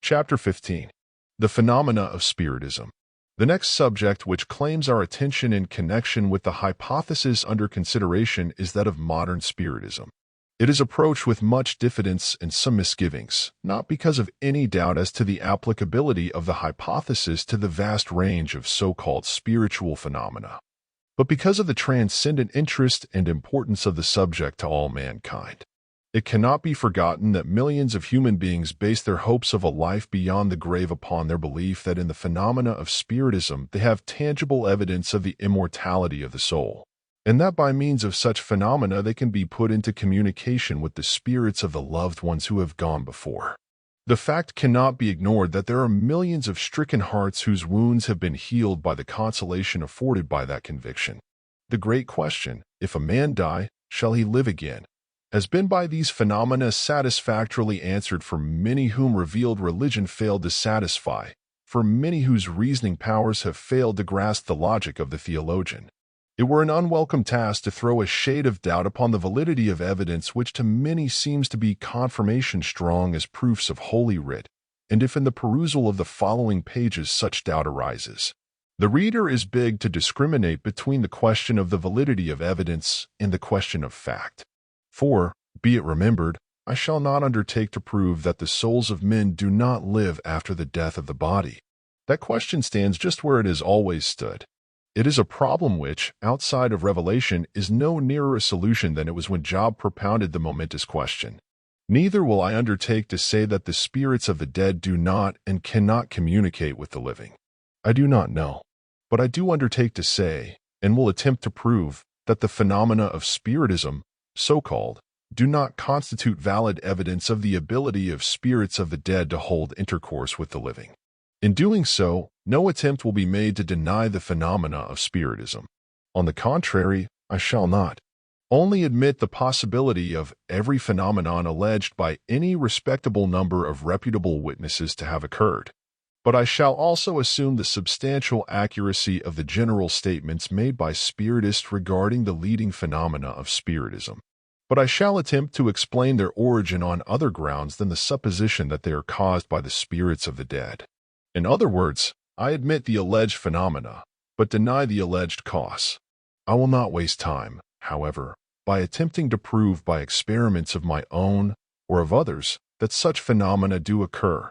Chapter 15. The Phenomena of Spiritism. The next subject which claims our attention in connection with the hypothesis under consideration is that of modern Spiritism. It is approached with much diffidence and some misgivings, not because of any doubt as to the applicability of the hypothesis to the vast range of so-called spiritual phenomena, but because of the transcendent interest and importance of the subject to all mankind. It cannot be forgotten that millions of human beings base their hopes of a life beyond the grave upon their belief that in the phenomena of Spiritism they have tangible evidence of the immortality of the soul, and that by means of such phenomena they can be put into communication with the spirits of the loved ones who have gone before. The fact cannot be ignored that there are millions of stricken hearts whose wounds have been healed by the consolation afforded by that conviction. The great question, if a man die, shall he live again, has been by these phenomena satisfactorily answered for many whom revealed religion failed to satisfy, for many whose reasoning powers have failed to grasp the logic of the theologian. It were an unwelcome task to throw a shade of doubt upon the validity of evidence which to many seems to be confirmation strong as proofs of Holy Writ, and if in the perusal of the following pages such doubt arises, the reader is begged to discriminate between the question of the validity of evidence and the question of fact. For, be it remembered, I shall not undertake to prove that the souls of men do not live after the death of the body. That question stands just where it has always stood. It is a problem which, outside of revelation, is no nearer a solution than it was when Job propounded the momentous question. Neither will I undertake to say that the spirits of the dead do not and cannot communicate with the living. I do not know. But I do undertake to say, and will attempt to prove, that the phenomena of Spiritism, so-called, do not constitute valid evidence of the ability of spirits of the dead to hold intercourse with the living. In doing so, no attempt will be made to deny the phenomena of Spiritism. On the contrary, I shall not only admit the possibility of every phenomenon alleged by any respectable number of reputable witnesses to have occurred, but I shall also assume the substantial accuracy of the general statements made by Spiritists regarding the leading phenomena of Spiritism. But I shall attempt to explain their origin on other grounds than the supposition that they are caused by the spirits of the dead. In other words, I admit the alleged phenomena, but deny the alleged cause. I will not waste time, however, by attempting to prove by experiments of my own or of others that such phenomena do occur.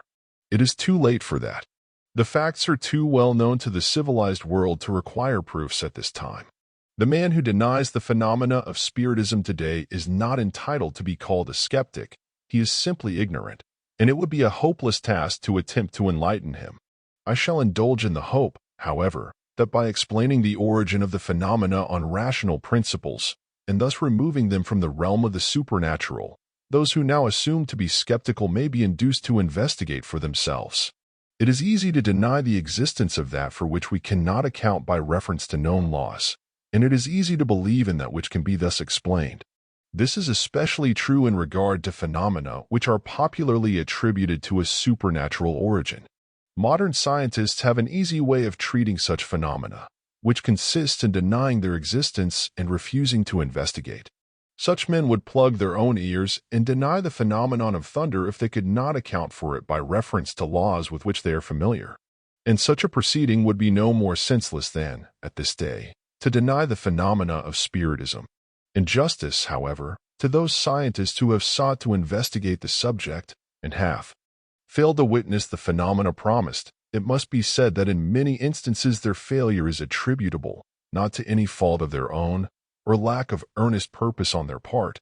It is too late for that. The facts are too well known to the civilized world to require proofs at this time. The man who denies the phenomena of Spiritism today is not entitled to be called a skeptic. He is simply ignorant, and it would be a hopeless task to attempt to enlighten him. I shall indulge in the hope, however, that by explaining the origin of the phenomena on rational principles, and thus removing them from the realm of the supernatural, those who now assume to be skeptical may be induced to investigate for themselves. It is easy to deny the existence of that for which we cannot account by reference to known laws, and it is easy to believe in that which can be thus explained. This is especially true in regard to phenomena which are popularly attributed to a supernatural origin. Modern scientists have an easy way of treating such phenomena, which consists in denying their existence and refusing to investigate. Such men would plug their own ears and deny the phenomenon of thunder if they could not account for it by reference to laws with which they are familiar. And such a proceeding would be no more senseless than, at this day, to deny the phenomena of Spiritism. In justice, however, to those scientists who have sought to investigate the subject, and have failed to witness the phenomena promised, it must be said that in many instances their failure is attributable, not to any fault of their own, or lack of earnest purpose on their part,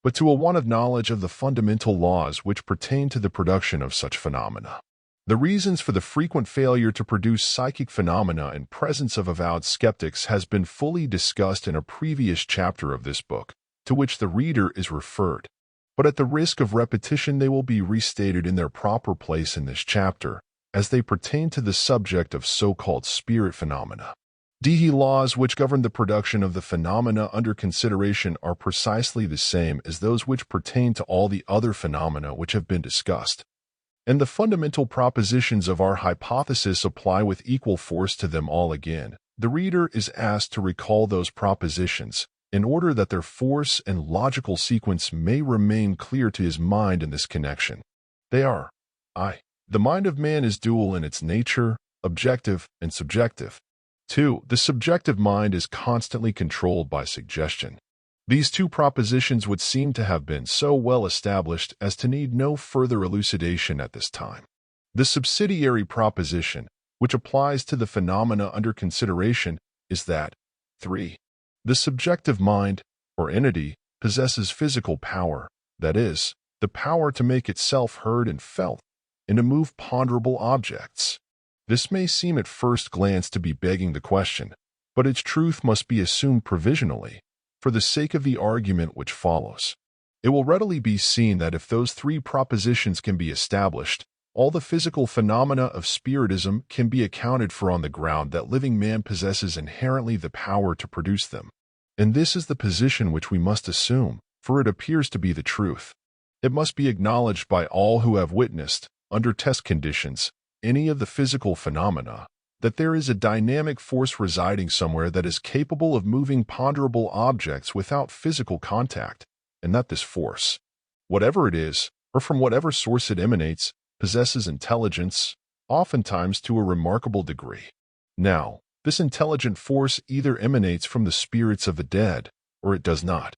but to a want of knowledge of the fundamental laws which pertain to the production of such phenomena. The reasons for the frequent failure to produce psychic phenomena in presence of avowed skeptics has been fully discussed in a previous chapter of this book, to which the reader is referred, but at the risk of repetition they will be restated in their proper place in this chapter, as they pertain to the subject of so-called spirit phenomena. The laws which govern the production of the phenomena under consideration are precisely the same as those which pertain to all the other phenomena which have been discussed, and the fundamental propositions of our hypothesis apply with equal force to them all again. The reader is asked to recall those propositions, in order that their force and logical sequence may remain clear to his mind in this connection. They are: I. The mind of man is dual in its nature, objective and subjective. 2. The subjective mind is constantly controlled by suggestion. These two propositions would seem to have been so well established as to need no further elucidation at this time. The subsidiary proposition, which applies to the phenomena under consideration, is that 3. The subjective mind, or entity, possesses physical power, that is, the power to make itself heard and felt, and to move ponderable objects. This may seem at first glance to be begging the question, but its truth must be assumed provisionally, for the sake of the argument which follows. It will readily be seen that if those three propositions can be established, all the physical phenomena of Spiritism can be accounted for on the ground that living man possesses inherently the power to produce them. And this is the position which we must assume, for it appears to be the truth. It must be acknowledged by all who have witnessed, under test conditions, any of the physical phenomena, that there is a dynamic force residing somewhere that is capable of moving ponderable objects without physical contact, and that this force, whatever it is, or from whatever source it emanates, possesses intelligence, oftentimes to a remarkable degree. Now, this intelligent force either emanates from the spirits of the dead, or it does not.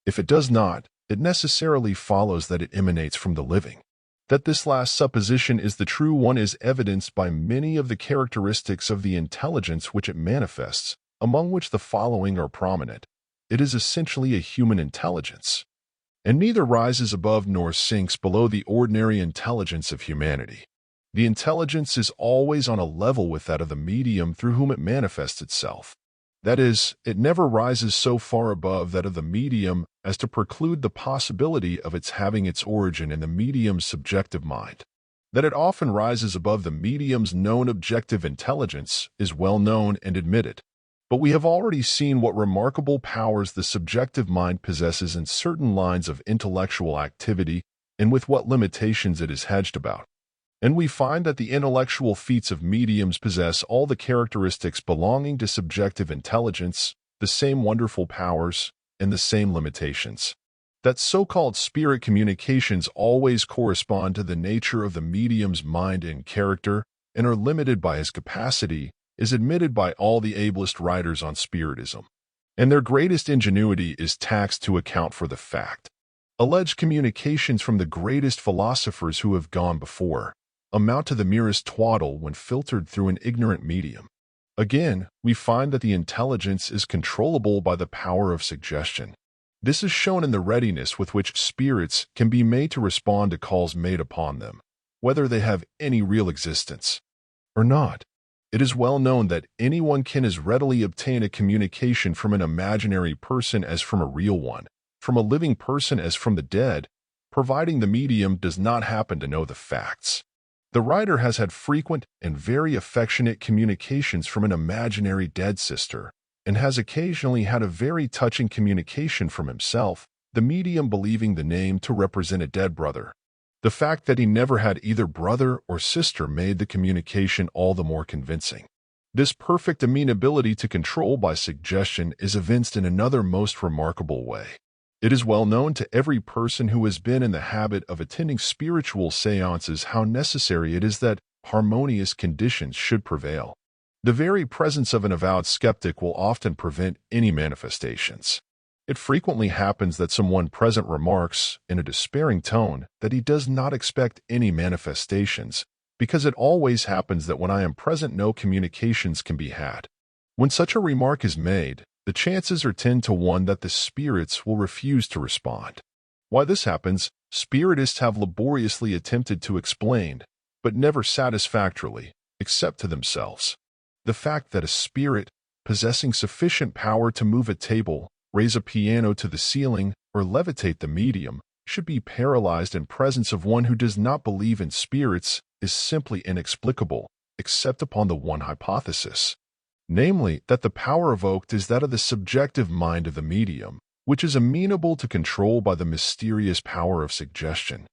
If it does not, it necessarily follows that it emanates from the living. That this last supposition is the true one is evidenced by many of the characteristics of the intelligence which it manifests, among which the following are prominent. It is essentially a human intelligence, and neither rises above nor sinks below the ordinary intelligence of humanity. The intelligence is always on a level with that of the medium through whom it manifests itself. That is, it never rises so far above that of the medium as to preclude the possibility of its having its origin in the medium's subjective mind. That it often rises above the medium's known objective intelligence is well known and admitted. But we have already seen what remarkable powers the subjective mind possesses in certain lines of intellectual activity and with what limitations it is hedged about. And we find that the intellectual feats of mediums possess all the characteristics belonging to subjective intelligence, the same wonderful powers, and the same limitations. That so-called spirit communications always correspond to the nature of the medium's mind and character and are limited by his capacity is admitted by all the ablest writers on Spiritism, and their greatest ingenuity is taxed to account for the fact. Alleged communications from the greatest philosophers who have gone before amount to the merest twaddle when filtered through an ignorant medium. Again, we find that the intelligence is controllable by the power of suggestion. This is shown in the readiness with which spirits can be made to respond to calls made upon them, whether they have any real existence or not. It is well known that anyone can as readily obtain a communication from an imaginary person as from a real one, from a living person as from the dead, providing the medium does not happen to know the facts. The writer has had frequent and very affectionate communications from an imaginary dead sister, and has occasionally had a very touching communication from himself, the medium believing the name to represent a dead brother. The fact that he never had either brother or sister made the communication all the more convincing. This perfect amenability to control by suggestion is evinced in another most remarkable way. It is well known to every person who has been in the habit of attending spiritual seances how necessary it is that harmonious conditions should prevail. The very presence of an avowed skeptic will often prevent any manifestations. It frequently happens that someone present remarks, in a despairing tone, that he does not expect any manifestations, because it always happens that when I am present no communications can be had. When such a remark is made, the chances are 10 to 1 that the spirits will refuse to respond. Why this happens, spiritists have laboriously attempted to explain, but never satisfactorily, except to themselves. The fact that a spirit, possessing sufficient power to move a table, raise a piano to the ceiling, or levitate the medium, should be paralyzed in presence of one who does not believe in spirits is simply inexplicable, except upon the one hypothesis. Namely, that the power evoked is that of the subjective mind of the medium, which is amenable to control by the mysterious power of suggestion.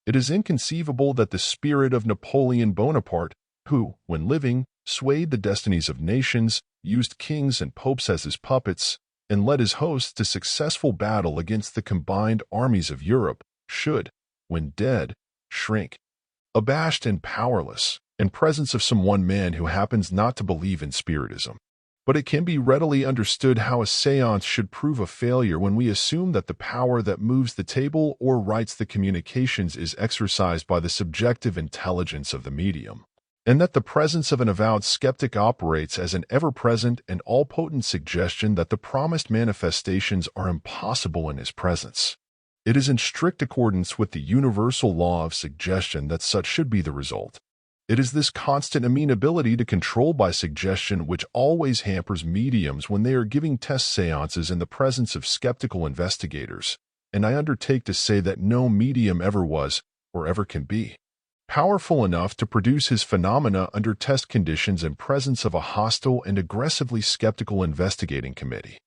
It is inconceivable that the spirit of Napoleon Bonaparte, who, when living, swayed the destinies of nations, used kings and popes as his puppets, and led his hosts to successful battle against the combined armies of Europe, should, when dead, shrink, abashed and powerless, in presence of some one man who happens not to believe in Spiritism. But it can be readily understood how a seance should prove a failure when we assume that the power that moves the table or writes the communications is exercised by the subjective intelligence of the medium, and that the presence of an avowed skeptic operates as an ever-present and all-potent suggestion that the promised manifestations are impossible in his presence. It is in strict accordance with the universal law of suggestion that such should be the result. It is this constant amenability to control by suggestion which always hampers mediums when they are giving test seances in the presence of skeptical investigators, and I undertake to say that no medium ever was, or ever can be, powerful enough to produce his phenomena under test conditions in presence of a hostile and aggressively skeptical investigating committee.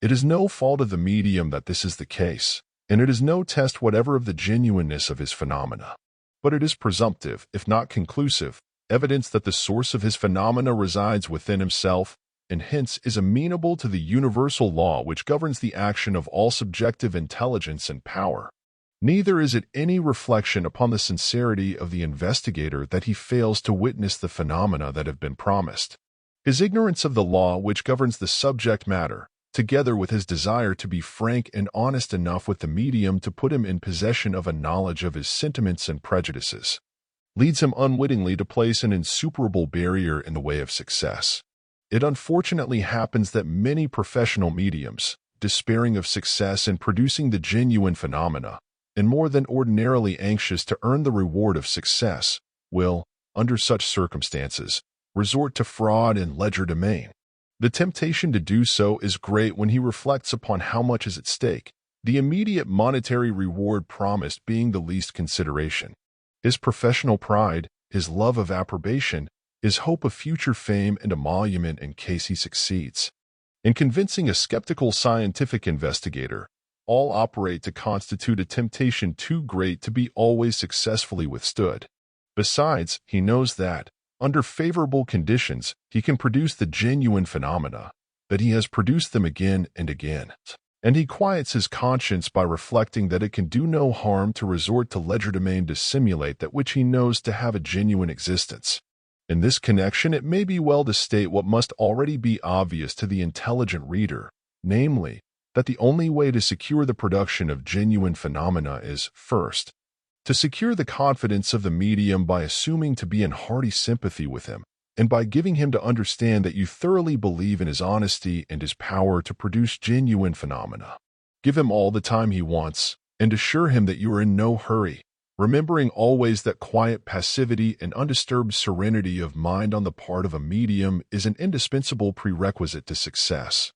It is no fault of the medium that this is the case, and it is no test whatever of the genuineness of his phenomena. But it is presumptive, if not conclusive, evidence that the source of his phenomena resides within himself, and hence is amenable to the universal law which governs the action of all subjective intelligence and power. Neither is it any reflection upon the sincerity of the investigator that he fails to witness the phenomena that have been promised. His ignorance of the law which governs the subject matter, together with his desire to be frank and honest enough with the medium to put him in possession of a knowledge of his sentiments and prejudices, leads him unwittingly to place an insuperable barrier in the way of success. It unfortunately happens that many professional mediums, despairing of success in producing the genuine phenomena, and more than ordinarily anxious to earn the reward of success, will, under such circumstances, resort to fraud and legerdemain. The temptation to do so is great when he reflects upon how much is at stake, the immediate monetary reward promised being the least consideration. His professional pride, his love of approbation, his hope of future fame and emolument in case he succeeds. In convincing a skeptical scientific investigator, all operate to constitute a temptation too great to be always successfully withstood. Besides, he knows that, under favorable conditions, he can produce the genuine phenomena, that he has produced them again and again. And he quiets his conscience by reflecting that it can do no harm to resort to legerdemain to simulate that which he knows to have a genuine existence. In this connection, it may be well to state what must already be obvious to the intelligent reader, namely, that the only way to secure the production of genuine phenomena is, first, to secure the confidence of the medium by assuming to be in hearty sympathy with him, and by giving him to understand that you thoroughly believe in his honesty and his power to produce genuine phenomena. Give him all the time he wants, and assure him that you are in no hurry, remembering always that quiet passivity and undisturbed serenity of mind on the part of a medium is an indispensable prerequisite to success,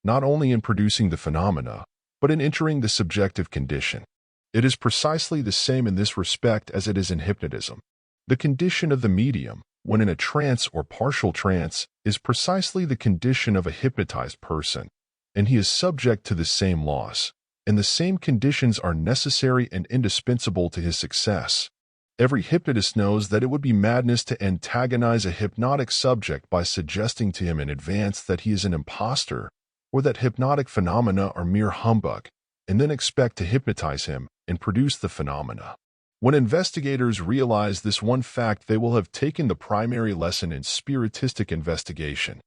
not only in producing the phenomena, but in entering the subjective condition. It is precisely the same in this respect as it is in hypnotism. The condition of the medium, when in a trance or partial trance, is precisely the condition of a hypnotized person, and he is subject to the same laws, and the same conditions are necessary and indispensable to his success. Every hypnotist knows that it would be madness to antagonize a hypnotic subject by suggesting to him in advance that he is an impostor, or that hypnotic phenomena are mere humbug, and then expect to hypnotize him and produce the phenomena. When investigators realize this one fact, they will have taken the primary lesson in spiritistic investigation.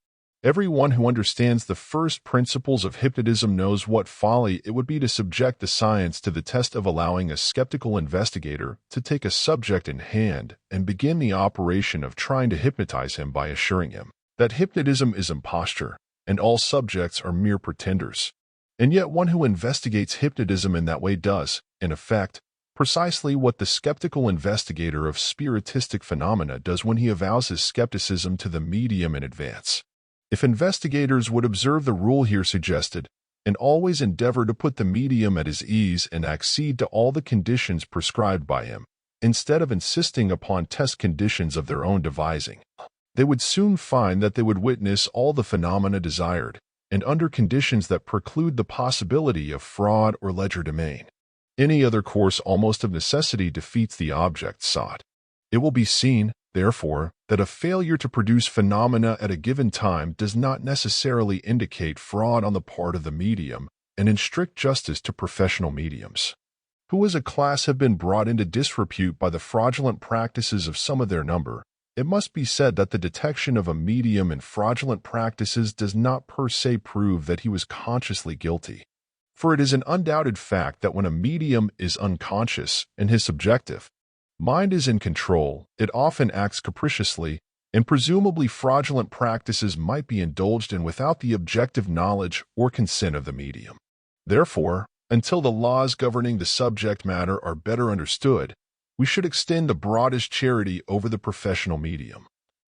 Everyone who understands the first principles of hypnotism knows what folly it would be to subject the science to the test of allowing a skeptical investigator to take a subject in hand and begin the operation of trying to hypnotize him by assuring him that hypnotism is imposture and all subjects are mere pretenders. And yet one who investigates hypnotism in that way does, in effect, precisely what the skeptical investigator of spiritistic phenomena does when he avows his skepticism to the medium in advance. If investigators would observe the rule here suggested, and always endeavor to put the medium at his ease and accede to all the conditions prescribed by him, instead of insisting upon test conditions of their own devising, they would soon find that they would witness all the phenomena desired, and under conditions that preclude the possibility of fraud or legerdemain. Any other course almost of necessity defeats the object sought. It will be seen, therefore, that a failure to produce phenomena at a given time does not necessarily indicate fraud on the part of the medium, and in strict justice to professional mediums. who as a class have been brought into disrepute by the fraudulent practices of some of their number, it must be said that the detection of a medium in fraudulent practices does not per se prove that he was consciously guilty. For it is an undoubted fact that when a medium is unconscious and his subjective mind is in control, it often acts capriciously, and presumably fraudulent practices might be indulged in without the objective knowledge or consent of the medium. Therefore, until the laws governing the subject matter are better understood, we should extend the broadest charity over the professional medium,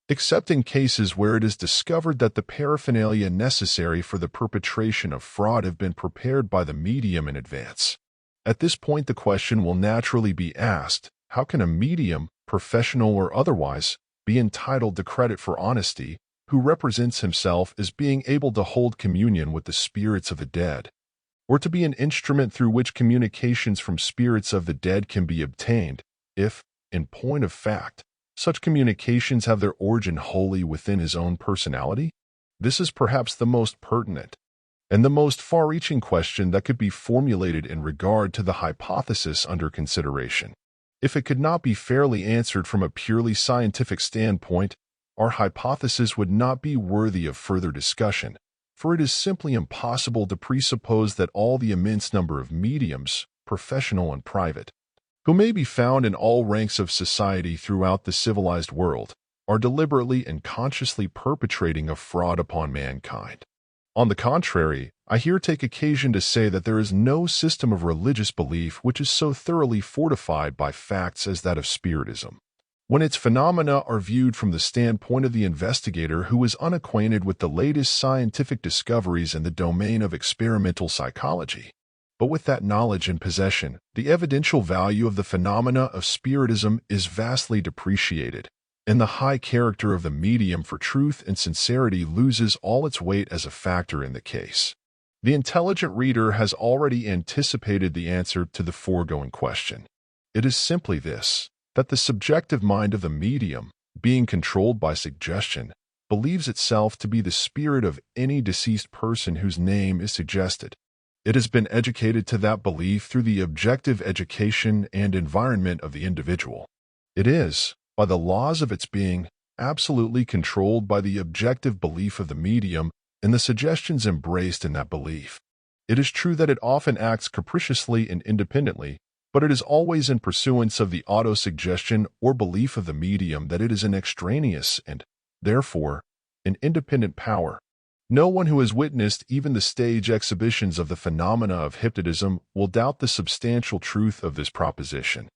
except in cases where it is discovered that the paraphernalia necessary for the perpetration of fraud have been prepared by the medium in advance. At this point, the question will naturally be asked, how can a medium, professional or otherwise, be entitled to credit for honesty, who represents himself as being able to hold communion with the spirits of the dead, or to be an instrument through which communications from spirits of the dead can be obtained, if, in point of fact, such communications have their origin wholly within his own personality? This is perhaps the most pertinent and the most far-reaching question that could be formulated in regard to the hypothesis under consideration. If it could not be fairly answered from a purely scientific standpoint, our hypothesis would not be worthy of further discussion, for it is simply impossible to presuppose that all the immense number of mediums, professional and private, who may be found in all ranks of society throughout the civilized world, are deliberately and consciously perpetrating a fraud upon mankind. On the contrary, I here take occasion to say that there is no system of religious belief which is so thoroughly fortified by facts as that of Spiritism, when its phenomena are viewed from the standpoint of the investigator who is unacquainted with the latest scientific discoveries in the domain of experimental psychology. But with that knowledge in possession, the evidential value of the phenomena of Spiritism is vastly depreciated, and the high character of the medium for truth and sincerity loses all its weight as a factor in the case. The intelligent reader has already anticipated the answer to the foregoing question. It is simply this, that the subjective mind of the medium, being controlled by suggestion, believes itself to be the spirit of any deceased person whose name is suggested. It has been educated to that belief through the objective education and environment of the individual. It is, by the laws of its being, absolutely controlled by the objective belief of the medium and the suggestions embraced in that belief. It is true that it often acts capriciously and independently, but it is always in pursuance of the auto-suggestion or belief of the medium that it is an extraneous and, therefore, an independent power. No one who has witnessed even the stage exhibitions of the phenomena of hypnotism will doubt the substantial truth of this proposition.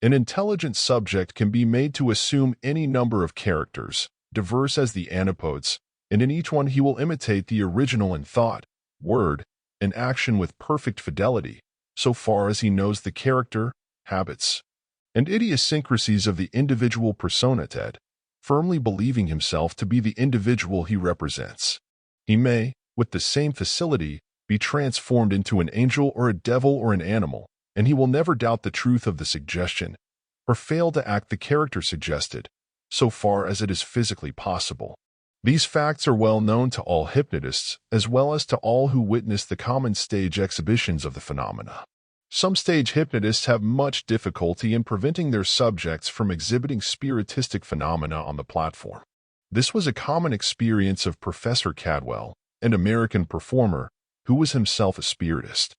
An intelligent subject can be made to assume any number of characters, diverse as the antipodes, and in each one he will imitate the original in thought, word, and action with perfect fidelity, so far as he knows the character, habits, and idiosyncrasies of the individual personated, firmly believing himself to be the individual he represents. He may, with the same facility, be transformed into an angel or a devil or an animal, and he will never doubt the truth of the suggestion, or fail to act the character suggested, so far as it is physically possible. These facts are well known to all hypnotists, as well as to all who witness the common stage exhibitions of the phenomena. Some stage hypnotists have much difficulty in preventing their subjects from exhibiting spiritistic phenomena on the platform. This was a common experience of Professor Cadwell, an American performer, who was himself a spiritist.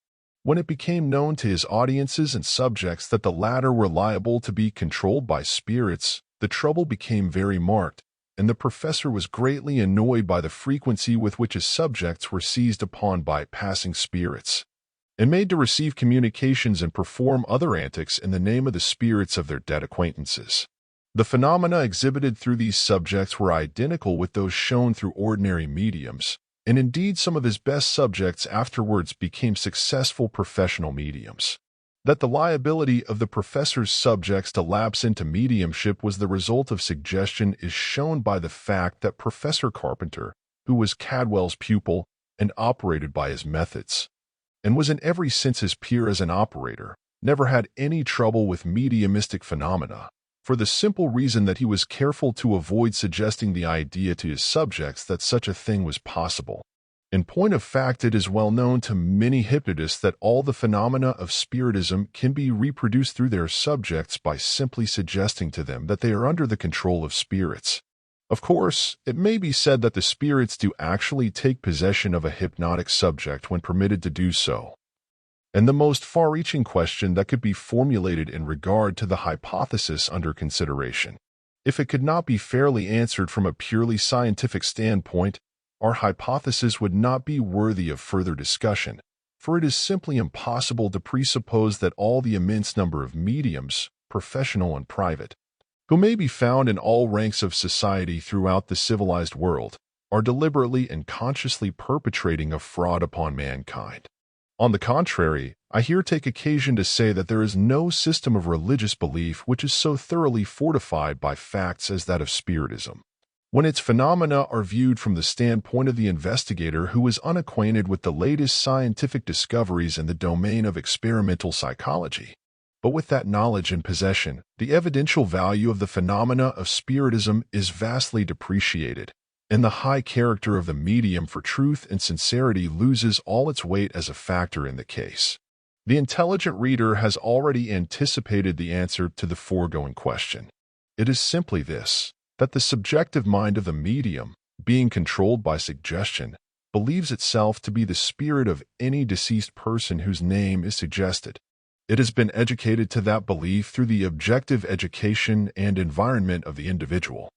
When it became known to his audiences and subjects that the latter were liable to be controlled by spirits, the trouble became very marked, and the professor was greatly annoyed by the frequency with which his subjects were seized upon by passing spirits, and made to receive communications and perform other antics in the name of the spirits of their dead acquaintances. The phenomena exhibited through these subjects were identical with those shown through ordinary mediums, and indeed some of his best subjects afterwards became successful professional mediums. That the liability of the professor's subjects to lapse into mediumship was the result of suggestion is shown by the fact that Professor Carpenter, who was Cadwell's pupil and operated by his methods, and was in every sense his peer as an operator, never had any trouble with mediumistic phenomena, for the simple reason that he was careful to avoid suggesting the idea to his subjects that such a thing was possible. In point of fact, it is well known to many hypnotists that all the phenomena of Spiritism can be reproduced through their subjects by simply suggesting to them that they are under the control of spirits. Of course, it may be said that the spirits do actually take possession of a hypnotic subject when permitted to do so. And the most far-reaching question that could be formulated in regard to the hypothesis under consideration, if it could not be fairly answered from a purely scientific standpoint, our hypothesis would not be worthy of further discussion, for it is simply impossible to presuppose that all the immense number of mediums, professional and private, who may be found in all ranks of society throughout the civilized world, are deliberately and consciously perpetrating a fraud upon mankind. On the contrary, I here take occasion to say that there is no system of religious belief which is so thoroughly fortified by facts as that of Spiritism, when its phenomena are viewed from the standpoint of the investigator who is unacquainted with the latest scientific discoveries in the domain of experimental psychology. But with that knowledge in possession, the evidential value of the phenomena of Spiritism is vastly depreciated, and the high character of the medium for truth and sincerity loses all its weight as a factor in the case. The intelligent reader has already anticipated the answer to the foregoing question. It is simply this, that the subjective mind of the medium, being controlled by suggestion, believes itself to be the spirit of any deceased person whose name is suggested. It has been educated to that belief through the objective education and environment of the individual.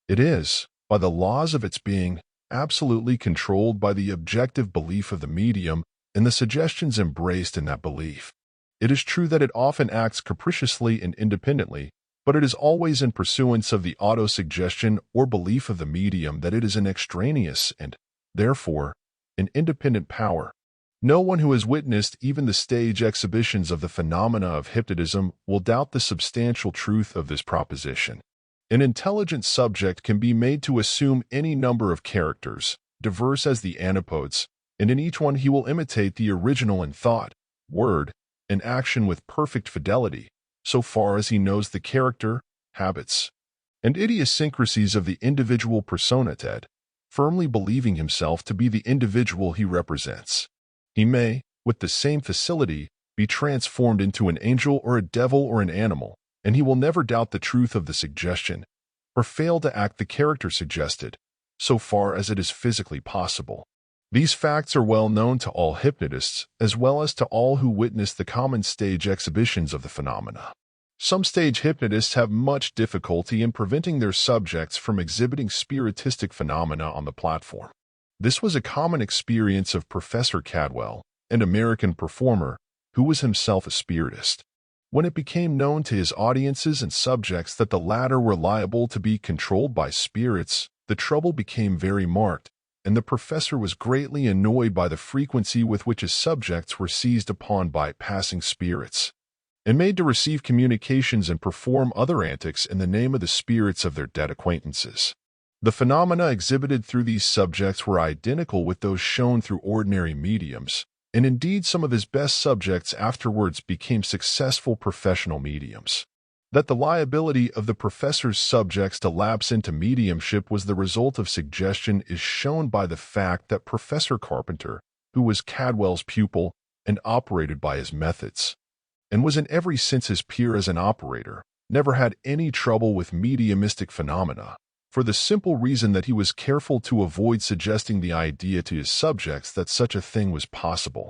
It is, by the laws of its being, absolutely controlled by the objective belief of the medium and the suggestions embraced in that belief. It is true that it often acts capriciously and independently, but it is always in pursuance of the auto-suggestion or belief of the medium that it is an extraneous and, therefore, an independent power. No one who has witnessed even the stage exhibitions of the phenomena of hypnotism will doubt the substantial truth of this proposition. An intelligent subject can be made to assume any number of characters, diverse as the antipodes, and in each one he will imitate the original in thought, word, and action with perfect fidelity, so far as he knows the character, habits, and idiosyncrasies of the individual personated, firmly believing himself to be the individual he represents. He may, with the same facility, be transformed into an angel or a devil or an animal, and he will never doubt the truth of the suggestion, or fail to act the character suggested, so far as it is physically possible. These facts are well known to all hypnotists, as well as to all who witness the common stage exhibitions of the phenomena. Some stage hypnotists have much difficulty in preventing their subjects from exhibiting spiritistic phenomena on the platform. This was a common experience of Professor Cadwell, an American performer, who was himself a spiritist. When it became known to his audiences and subjects that the latter were liable to be controlled by spirits, the trouble became very marked, and the professor was greatly annoyed by the frequency with which his subjects were seized upon by passing spirits, and made to receive communications and perform other antics in the name of the spirits of their dead acquaintances. The phenomena exhibited through these subjects were identical with those shown through ordinary mediums, and indeed some of his best subjects afterwards became successful professional mediums. That the liability of the professor's subjects to lapse into mediumship was the result of suggestion is shown by the fact that Professor Carpenter, who was Cadwell's pupil and operated by his methods, and was in every sense his peer as an operator, never had any trouble with mediumistic phenomena, for the simple reason that he was careful to avoid suggesting the idea to his subjects that such a thing was possible.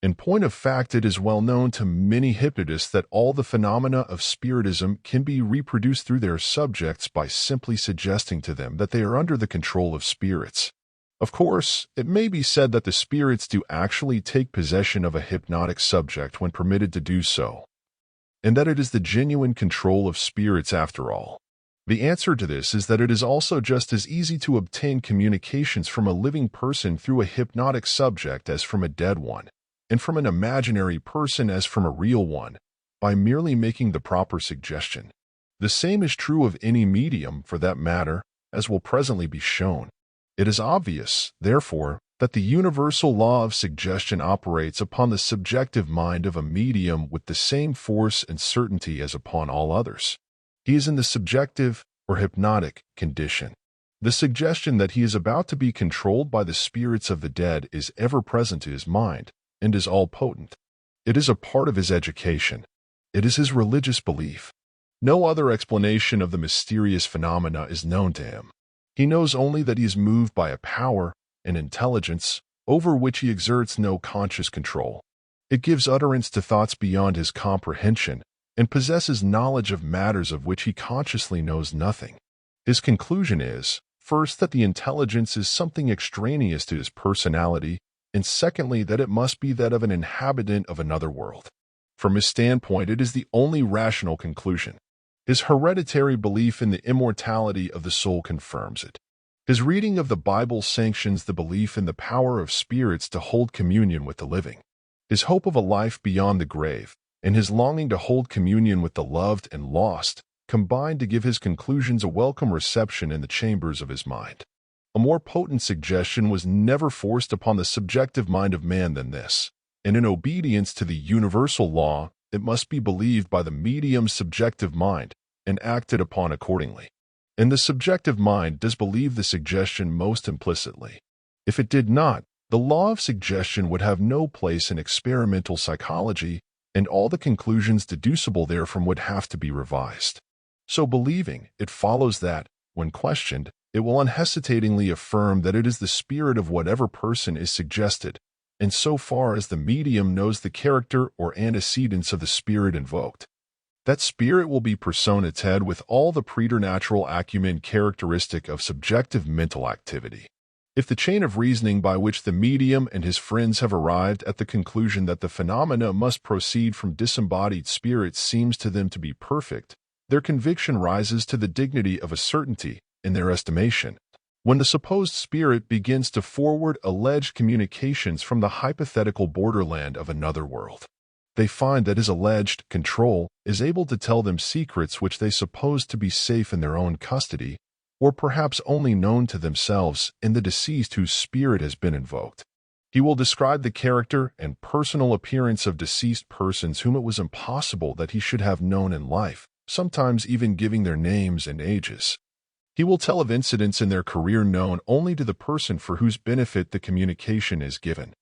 In point of fact, it is well known to many hypnotists that all the phenomena of Spiritism can be reproduced through their subjects by simply suggesting to them that they are under the control of spirits. Of course, it may be said that the spirits do actually take possession of a hypnotic subject when permitted to do so, and that it is the genuine control of spirits after all. The answer to this is that it is also just as easy to obtain communications from a living person through a hypnotic subject as from a dead one, and from an imaginary person as from a real one, by merely making the proper suggestion. The same is true of any medium, for that matter, as will presently be shown. It is obvious, therefore, that the universal law of suggestion operates upon the subjective mind of a medium with the same force and certainty as upon all others. He is in the subjective, or hypnotic, condition. The suggestion that he is about to be controlled by the spirits of the dead is ever present to his mind and is all-potent. It is a part of his education. It is his religious belief. No other explanation of the mysterious phenomena is known to him. He knows only that he is moved by a power, an intelligence, over which he exerts no conscious control. It gives utterance to thoughts beyond his comprehension and possesses knowledge of matters of which he consciously knows nothing. His conclusion is, first, that the intelligence is something extraneous to his personality, and secondly, that it must be that of an inhabitant of another world. From his standpoint, it is the only rational conclusion. His hereditary belief in the immortality of the soul confirms it. His reading of the Bible sanctions the belief in the power of spirits to hold communion with the living. His hope of a life beyond the grave, and his longing to hold communion with the loved and lost, combined to give his conclusions a welcome reception in the chambers of his mind. A more potent suggestion was never forced upon the subjective mind of man than this, and in obedience to the universal law, it must be believed by the medium's subjective mind and acted upon accordingly. And the subjective mind does believe the suggestion most implicitly. If it did not, the law of suggestion would have no place in experimental psychology, and all the conclusions deducible therefrom would have to be revised. So believing, it follows that, when questioned, it will unhesitatingly affirm that it is the spirit of whatever person is suggested, and so far as the medium knows the character or antecedents of the spirit invoked, that spirit will be personated with all the preternatural acumen characteristic of subjective mental activity. If the chain of reasoning by which the medium and his friends have arrived at the conclusion that the phenomena must proceed from disembodied spirits seems to them to be perfect, their conviction rises to the dignity of a certainty in their estimation. When the supposed spirit begins to forward alleged communications from the hypothetical borderland of another world, they find that his alleged control is able to tell them secrets which they suppose to be safe in their own custody, or perhaps only known to themselves and the deceased whose spirit has been invoked. He will describe the character and personal appearance of deceased persons whom it was impossible that he should have known in life, sometimes even giving their names and ages. He will tell of incidents in their career known only to the person for whose benefit the communication is given.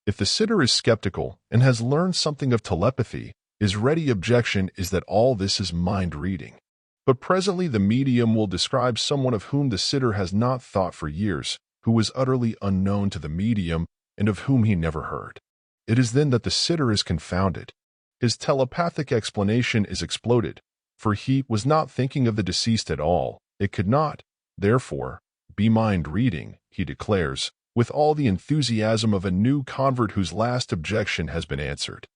If the sitter is skeptical and has learned something of telepathy, his ready objection is that all this is mind reading. But presently the medium will describe someone of whom the sitter has not thought for years, who was utterly unknown to the medium and of whom he never heard. It is then that the sitter is confounded. His telepathic explanation is exploded, for he was not thinking of the deceased at all. It could not, therefore, be mind-reading, he declares, with all the enthusiasm of a new convert whose last objection has been answered.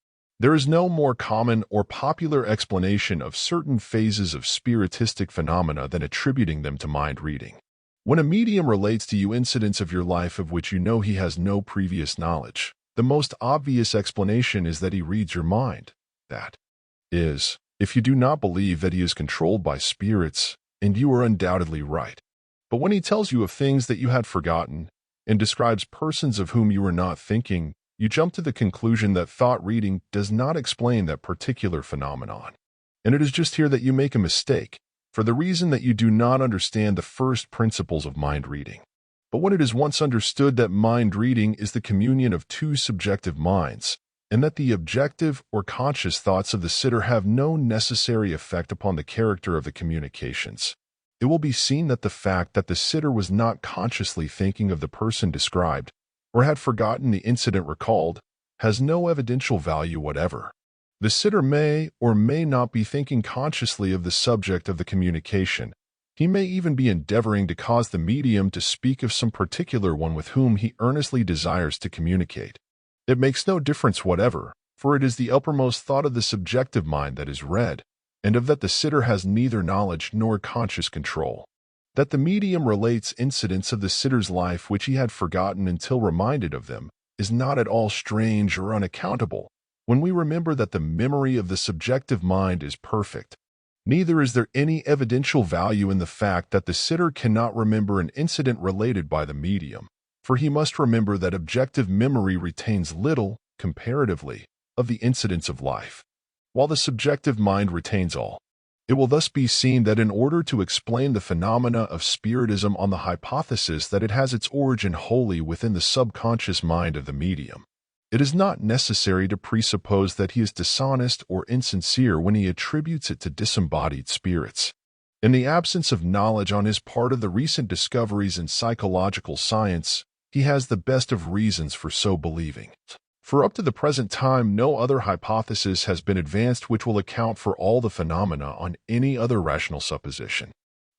There is no more common or popular explanation of certain phases of spiritistic phenomena than attributing them to mind-reading. When a medium relates to you incidents of your life of which you know he has no previous knowledge, the most obvious explanation is that he reads your mind. That is, if you do not believe that he is controlled by spirits, and you are undoubtedly right. But when he tells you of things that you had forgotten, and describes persons of whom you were not thinking, you jump to the conclusion that thought reading does not explain that particular phenomenon. And it is just here that you make a mistake, for the reason that you do not understand the first principles of mind reading. But when it is once understood that mind reading is the communion of two subjective minds, and that the objective or conscious thoughts of the sitter have no necessary effect upon the character of the communications, it will be seen that the fact that the sitter was not consciously thinking of the person described, or had forgotten the incident recalled, has no evidential value whatever. The sitter may or may not be thinking consciously of the subject of the communication. He may even be endeavoring to cause the medium to speak of some particular one with whom he earnestly desires to communicate. It makes no difference whatever, for it is the uppermost thought of the subjective mind that is read, and of that the sitter has neither knowledge nor conscious control. That the medium relates incidents of the sitter's life which he had forgotten until reminded of them is not at all strange or unaccountable, when we remember that the memory of the subjective mind is perfect. Neither is there any evidential value in the fact that the sitter cannot remember an incident related by the medium, for he must remember that objective memory retains little, comparatively, of the incidents of life, while the subjective mind retains all. It will thus be seen that in order to explain the phenomena of Spiritism on the hypothesis that it has its origin wholly within the subconscious mind of the medium, it is not necessary to presuppose that he is dishonest or insincere when he attributes it to disembodied spirits. In the absence of knowledge on his part of the recent discoveries in psychological science, he has the best of reasons for so believing. For up to the present time, no other hypothesis has been advanced which will account for all the phenomena on any other rational supposition.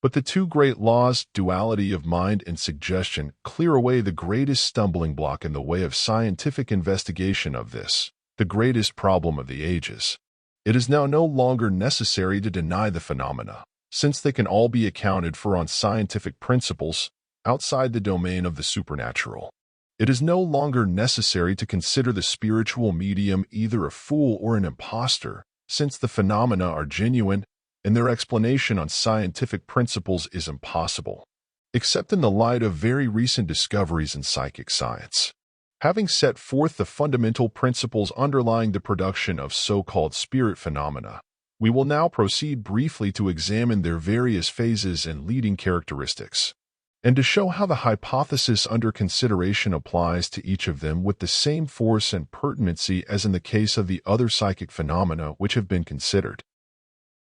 But the two great laws, duality of mind and suggestion, clear away the greatest stumbling block in the way of scientific investigation of this, the greatest problem of the ages. It is now no longer necessary to deny the phenomena, since they can all be accounted for on scientific principles, outside the domain of the supernatural. It is no longer necessary to consider the spiritual medium either a fool or an impostor, since the phenomena are genuine, and their explanation on scientific principles is impossible, except in the light of very recent discoveries in psychic science. Having set forth the fundamental principles underlying the production of so-called spirit phenomena, we will now proceed briefly to examine their various phases and leading characteristics, and to show how the hypothesis under consideration applies to each of them with the same force and pertinency as in the case of the other psychic phenomena which have been considered.